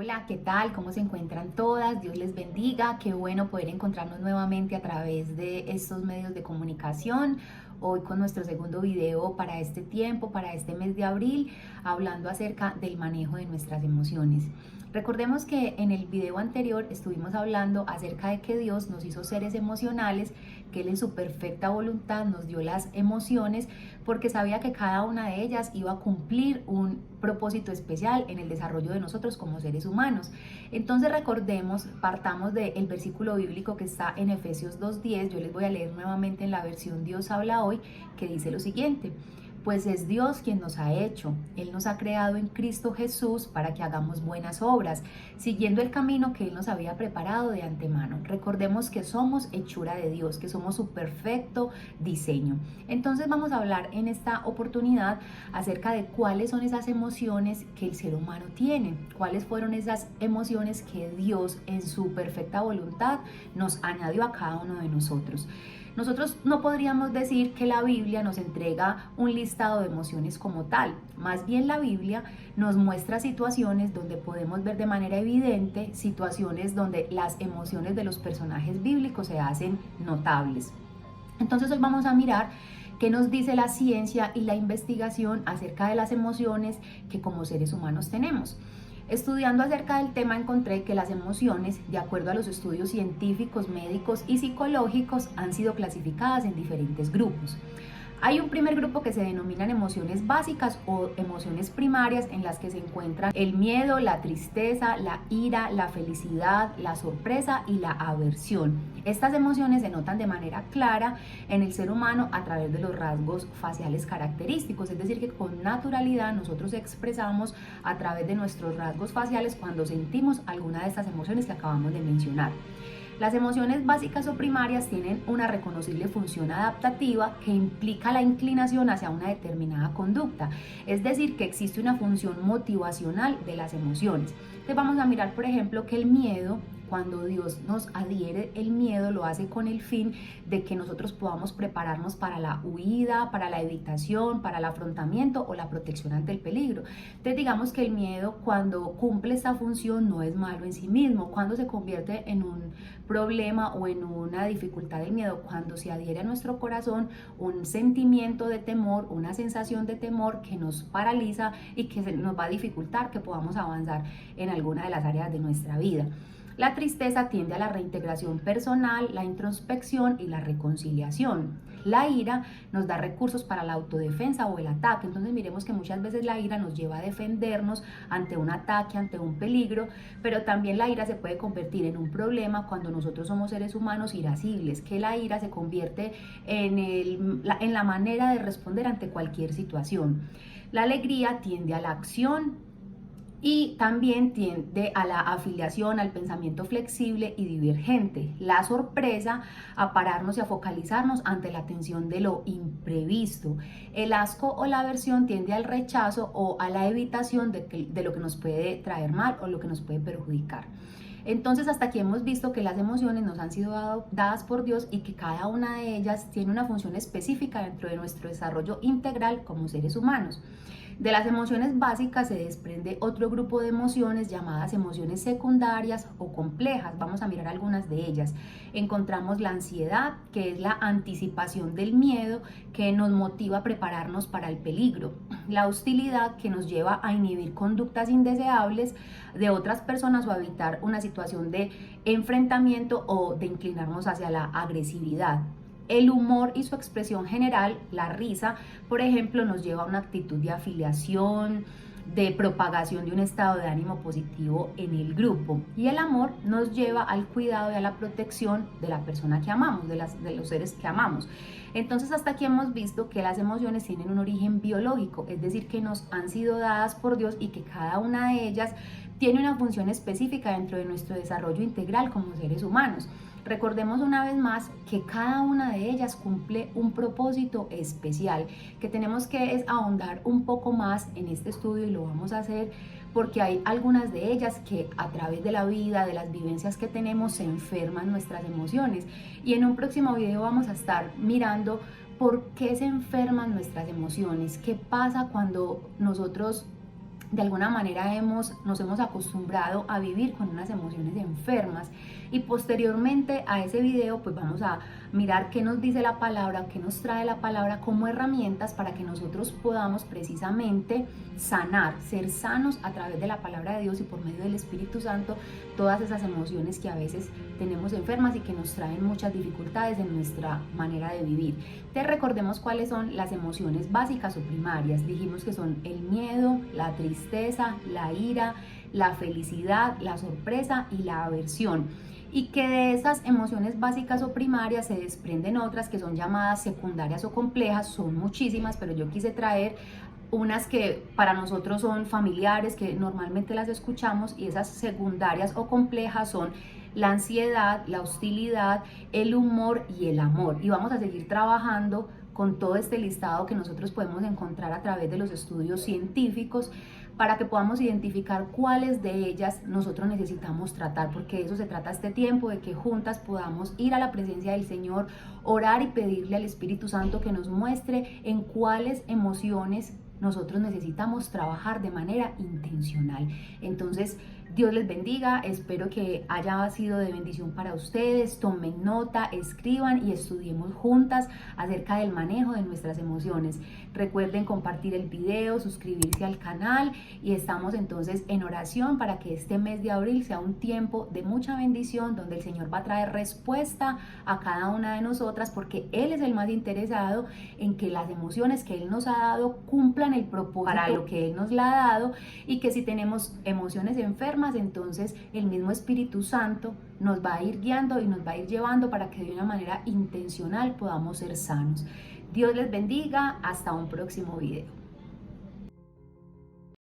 Hola, ¿qué tal? ¿Cómo se encuentran todas? Dios les bendiga. Qué bueno poder encontrarnos nuevamente a través de estos medios de comunicación. Hoy con nuestro segundo video para este tiempo, para este mes de abril, hablando acerca del manejo de nuestras emociones. Recordemos que en el video anterior estuvimos hablando acerca de que Dios nos hizo seres emocionales, que Él en su perfecta voluntad nos dio las emociones porque sabía que cada una de ellas iba a cumplir un propósito especial en el desarrollo de nosotros como seres humanos. Entonces recordemos, partamos del versículo bíblico que está en Efesios 2:10. Yo les voy a leer nuevamente en la versión Dios habla hoy, que dice lo siguiente: pues es Dios quien nos ha hecho. Él nos ha creado en Cristo Jesús para que hagamos buenas obras, siguiendo el camino que Él nos había preparado de antemano. Recordemos que somos hechura de Dios, que somos su perfecto diseño. Entonces vamos a hablar en esta oportunidad acerca de cuáles son esas emociones que el ser humano tiene, cuáles fueron esas emociones que Dios en su perfecta voluntad nos añadió a cada uno de nosotros. Nosotros no podríamos decir que la Biblia nos entrega un listado de emociones como tal. Más bien la Biblia nos muestra situaciones donde podemos ver de manera evidente situaciones donde las emociones de los personajes bíblicos se hacen notables. Entonces hoy vamos a mirar qué nos dice la ciencia y la investigación acerca de las emociones que como seres humanos tenemos. Estudiando acerca del tema encontré que las emociones, de acuerdo a los estudios científicos, médicos y psicológicos, han sido clasificadas en diferentes grupos. Hay un primer grupo que se denominan emociones básicas o emociones primarias, en las que se encuentran el miedo, la tristeza, la ira, la felicidad, la sorpresa y la aversión. Estas emociones se notan de manera clara en el ser humano a través de los rasgos faciales característicos, es decir, que con naturalidad nosotros expresamos a través de nuestros rasgos faciales cuando sentimos alguna de estas emociones que acabamos de mencionar. Las emociones básicas o primarias tienen una reconocible función adaptativa que implica la inclinación hacia una determinada conducta, es decir, que existe una función motivacional de las emociones. Entonces vamos a mirar, por ejemplo, que el miedo, cuando Dios nos adhiere el miedo, lo hace con el fin de que nosotros podamos prepararnos para la huida, para la evitación, para el afrontamiento o la protección ante el peligro. Entonces digamos que el miedo, cuando cumple esta función, no es malo en sí mismo. Cuando se convierte en un problema o en una dificultad del miedo, cuando se adhiere a nuestro corazón un sentimiento de temor, una sensación de temor que nos paraliza y que nos va a dificultar que podamos avanzar en alguna de las áreas de nuestra vida. La tristeza tiende a la reintegración personal, la introspección y la reconciliación. La ira nos da recursos para la autodefensa o el ataque. Entonces miremos que muchas veces la ira nos lleva a defendernos ante un ataque, ante un peligro, pero también la ira se puede convertir en un problema cuando nosotros somos seres humanos irascibles, que la ira se convierte en la manera de responder ante cualquier situación. La alegría tiende a la acción y también tiende a la afiliación, al pensamiento flexible y divergente. La sorpresa, a pararnos y a focalizarnos ante la tensión de lo imprevisto. El asco o la aversión tiende al rechazo o a la evitación de lo que nos puede traer mal o lo que nos puede perjudicar. Entonces hasta aquí hemos visto que las emociones nos han sido dadas por Dios y que cada una de ellas tiene una función específica dentro de nuestro desarrollo integral como seres humanos. De las emociones básicas se desprende otro grupo de emociones llamadas emociones secundarias o complejas. Vamos a mirar algunas de ellas. Encontramos la ansiedad, que es la anticipación del miedo que nos motiva a prepararnos para el peligro. La hostilidad, que nos lleva a inhibir conductas indeseables de otras personas o a evitar una situación de enfrentamiento o de inclinarnos hacia la agresividad. El humor y su expresión general, la risa, por ejemplo, nos lleva a una actitud de afiliación, de propagación de un estado de ánimo positivo en el grupo. Y el amor nos lleva al cuidado y a la protección de la persona que amamos, de los seres que amamos. Entonces hasta aquí hemos visto que las emociones tienen un origen biológico, es decir, que nos han sido dadas por Dios y que cada una de ellas tiene una función específica dentro de nuestro desarrollo integral como seres humanos. Recordemos una vez más que cada una de ellas cumple un propósito especial, que tenemos que ahondar un poco más en este estudio y lo vamos a hacer porque hay algunas de ellas que a través de la vida, de las vivencias que tenemos, se enferman nuestras emociones. Y en un próximo video vamos a estar mirando por qué se enferman nuestras emociones, qué pasa cuando nosotros de alguna manera nos hemos acostumbrado a vivir con unas emociones enfermas, y posteriormente a ese video pues vamos a mirar qué nos dice la palabra, qué nos trae la palabra como herramientas para que nosotros podamos precisamente sanar, ser sanos a través de la palabra de Dios y por medio del Espíritu Santo todas esas emociones que a veces tenemos enfermas y que nos traen muchas dificultades en nuestra manera de vivir. Te recordemos cuáles son las emociones básicas o primarias. Dijimos que son el miedo, la tristeza, la ira, la felicidad, la sorpresa y la aversión, y que de esas emociones básicas o primarias se desprenden otras que son llamadas secundarias o complejas. Son muchísimas, pero yo quise traer unas que para nosotros son familiares, que normalmente las escuchamos, y esas secundarias o complejas son la ansiedad, la hostilidad, el humor y el amor. Y vamos a seguir trabajando con todo este listado que nosotros podemos encontrar a través de los estudios científicos, para que podamos identificar cuáles de ellas nosotros necesitamos tratar, porque de eso se trata este tiempo, de que juntas podamos ir a la presencia del Señor, orar y pedirle al Espíritu Santo que nos muestre en cuáles emociones nosotros necesitamos trabajar de manera intencional. Entonces, Dios les bendiga, espero que haya sido de bendición para ustedes. Tomen nota, escriban y estudiemos juntas acerca del manejo de nuestras emociones. Recuerden compartir el video, suscribirse al canal, y estamos entonces en oración para que este mes de abril sea un tiempo de mucha bendición, donde el Señor va a traer respuesta a cada una de nosotras, porque Él es el más interesado en que las emociones que Él nos ha dado cumplan el propósito para lo que Él nos la ha dado, y que si tenemos emociones enfermas, entonces el mismo Espíritu Santo nos va a ir guiando y nos va a ir llevando para que de una manera intencional podamos ser sanos. Dios les bendiga, hasta un próximo video.